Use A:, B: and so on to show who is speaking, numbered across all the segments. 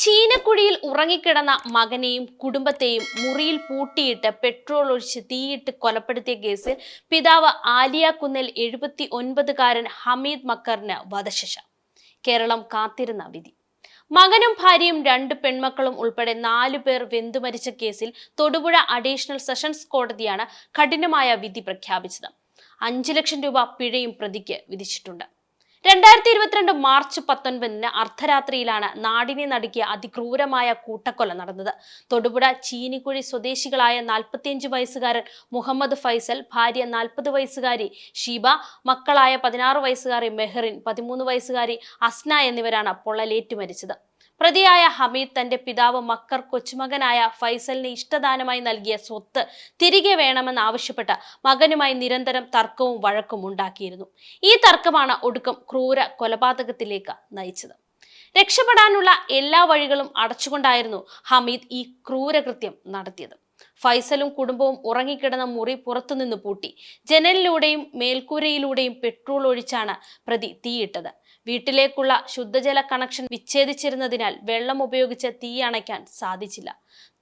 A: ചീനക്കുഴിയിൽ ഉറങ്ങിക്കിടന്ന മകനെയും കുടുംബത്തെയും മുറിയിൽ പൂട്ടിയിട്ട് പെട്രോൾ ഒഴിച്ച് തീയിട്ട് കൊലപ്പെടുത്തിയ കേസിൽ പിതാവ് ആലിയ കുന്നിൽ 79-കാരൻ ഹമീദ് മക്കറിന് വധശിക്ഷ. കേരളം കാത്തിരുന്ന വിധി. മകനും ഭാര്യയും 2 പെൺമക്കളും ഉൾപ്പെടെ 4 പേർ വെന്തുമരിച്ച കേസിൽ തൊടുപുഴ അഡീഷണൽ സെഷൻസ് കോടതിയാണ് കഠിനമായ വിധി പ്രഖ്യാപിച്ചത്. 5 ലക്ഷം രൂപ പിഴയും പ്രതിക്ക് വിധിച്ചിട്ടുണ്ട്. 2022 മാർച്ച് 19-ന് അർദ്ധരാത്രിയിലാണ് നാടിനെ നടുക്കിയ അതിക്രൂരമായ കൂട്ടക്കൊല നടന്നത്. തൊടുപുഴ ചീനിക്കുഴി സ്വദേശികളായ 45 വയസ്സുകാരൻ മുഹമ്മദ് ഫൈസൽ, ഭാര്യ 40 വയസ്സുകാരി ഷീബ, മക്കളായ 16 വയസ്സുകാരി മെഹറിൻ, 13 വയസ്സുകാരി അസ്ന എന്നിവരാണ് പൊള്ളലേറ്റു മരിച്ചത്. പ്രതിയായ ഹമീദ് തന്റെ പിതാവ് മക്കർ കൊച്ചുമകനായ ഫൈസലിന് ഇഷ്ടദാനമായി നൽകിയ സ്വത്ത് തിരികെ വേണമെന്നാവശ്യപ്പെട്ട് മകനുമായി നിരന്തരം തർക്കവും വഴക്കും ഉണ്ടാക്കിയിരുന്നു. ഈ തർക്കമാണ് ഒടുക്കം ക്രൂര കൊലപാതകത്തിലേക്ക് നയിച്ചത്. രക്ഷപ്പെടാനുള്ള എല്ലാ വഴികളും അടച്ചുകൊണ്ടായിരുന്നു ഹമീദ് ഈ ക്രൂരകൃത്യം നടത്തിയത്. ഫൈസലും കുടുംബവും ഉറങ്ങിക്കിടന്ന മുറി പുറത്തുനിന്ന് പൂട്ടി. ജനലിലൂടെയും മേൽക്കൂരയിലൂടെയും പെട്രോൾ ഒഴിച്ചാണ് പ്രതി തീയിട്ടത്. വീട്ടിലേക്കുള്ള ശുദ്ധജല കണക്ഷൻ വിച്ഛേദിച്ചിരുന്നതിനാൽ വെള്ളം ഉപയോഗിച്ച് തീ അണയ്ക്കാൻ സാധിച്ചില്ല.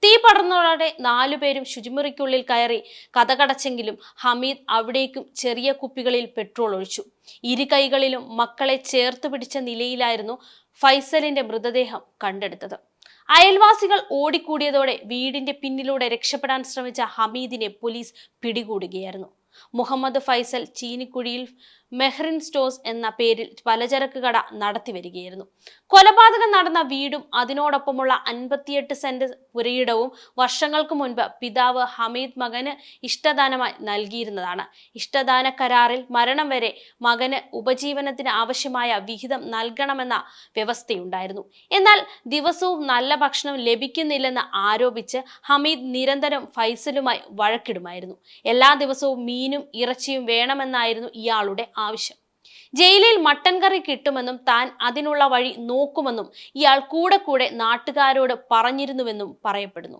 A: തീ പടർന്നതോടെ 4 പേരും ശുചിമുറിക്കുള്ളിൽ കയറി കതകടച്ചെങ്കിലും ഹമീദ് അവിടേക്കും ചെറിയ കുപ്പികളിൽ പെട്രോൾ ഒഴിച്ചു. ഇരു കൈകളിലും മക്കളെ ചേർത്ത് പിടിച്ച നിലയിലായിരുന്നു ഫൈസലിന്റെ മൃതദേഹം കണ്ടെടുത്തത്. അയൽവാസികൾ ഓടിക്കൂടിയതോടെ വീടിന്റെ പിന്നിലൂടെ രക്ഷപ്പെടാൻ ശ്രമിച്ച ഹമീദിനെ പോലീസ് പിടികൂടുകയായിരുന്നു. മുഹമ്മദ് ഫൈസൽ ചീനിക്കുഴിയിൽ മെഹ്റിൻ സ്റ്റോഴ്സ് എന്ന പേരിൽ പലചരക്ക് കട നടത്തി വരികയായിരുന്നു. കൊലപാതകം നടന്ന വീടും അതിനോടൊപ്പമുള്ള 58 സെന്റ് പുരയിടവും വർഷങ്ങൾക്ക് മുൻപ് പിതാവ് ഹമീദ് മകന് ഇഷ്ടദാനമായി നൽകിയിരുന്നതാണ്. ഇഷ്ടദാന കരാറിൽ മരണം വരെ മകന് ഉപജീവനത്തിന് ആവശ്യമായ വിഹിതം നൽകണമെന്ന വ്യവസ്ഥയുണ്ടായിരുന്നു. എന്നാൽ ദിവസവും നല്ല ഭക്ഷണം ലഭിക്കുന്നില്ലെന്ന് ആരോപിച്ച് ഹമീദ് നിരന്തരം ഫൈസലുമായി വഴക്കിടുമായിരുന്നു. എല്ലാ ദിവസവും മീനും ഇറച്ചിയും വേണമെന്നായിരുന്നു ഇയാളുടെ ആവശ്യം. ജയിലിൽ മട്ടൻ കറി കിട്ടുമെന്നും താൻ അതിനുള്ള വഴി നോക്കുമെന്നും ഇയാൾ കൂടെ നാട്ടുകാരോട് പറഞ്ഞിരുന്നുവെന്നും പറയപ്പെടുന്നു.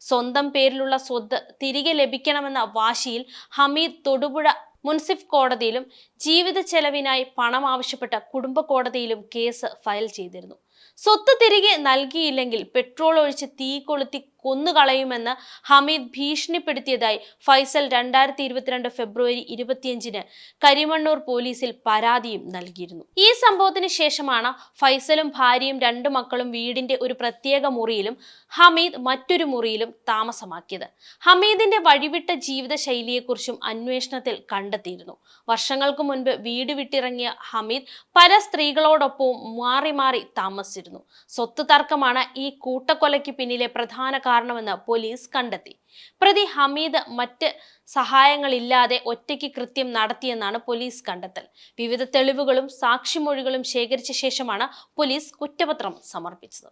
A: സ്വന്തം പേരിലുള്ള സ്വത്ത് തിരികെ ലഭിക്കണമെന്ന വാശിയിൽ ഹമീദ് തൊടുപുഴ മുൻസിഫ് കോടതിയിലും ജീവിത ചെലവിനായി പണം ആവശ്യപ്പെട്ട കുടുംബ കോടതിയിലും കേസ് ഫയൽ ചെയ്തിരുന്നു. സ്വത്ത് തിരികെ നൽകിയില്ലെങ്കിൽ പെട്രോൾ ഒഴിച്ച് തീ കൊളുത്തി കൊന്നുകളയുമെന്ന് ഹമീദ് ഭീഷണിപ്പെടുത്തിയതായി ഫൈസൽ 2022 ഫെബ്രുവരി 25-ന് കരിമണ്ണൂർ പോലീസിൽ പരാതിയും നൽകിയിരുന്നു. ഈ സംഭവത്തിന് ശേഷമാണ് ഫൈസലും ഭാര്യയും 2 മക്കളും വീടിന്റെ ഒരു പ്രത്യേക മുറിയിലും ഹമീദ് മറ്റൊരു മുറിയിലും താമസമാക്കിയത്. ഹമീദിന്റെ വഴിവിട്ട ജീവിത ശൈലിയെക്കുറിച്ചും അന്വേഷണത്തിൽ കണ്ടെത്തിയിരുന്നു. വർഷങ്ങൾക്ക് മുൻപ് വീട് വിട്ടിറങ്ങിയ ഹമീദ് പല സ്ത്രീകളോടൊപ്പവും മാറി മാറി താമസിച്ചിരുന്നു. സ്വത്ത് തർക്കമാണ് ഈ കൂട്ടക്കൊലയ്ക്ക് പിന്നിലെ പ്രധാന കാരണമെന്ന് പോലീസ് കണ്ടെത്തി. പ്രതി ഹമീദ് മറ്റ് സഹായങ്ങളില്ലാതെ ഒറ്റയ്ക്ക് കൃത്യം നടത്തിയെന്നാണ് പോലീസ് കണ്ടെത്തൽ. വിവിധ തെളിവുകളും സാക്ഷിമൊഴികളും ശേഖരിച്ച ശേഷമാണ് പോലീസ് കുറ്റപത്രം സമർപ്പിച്ചത്.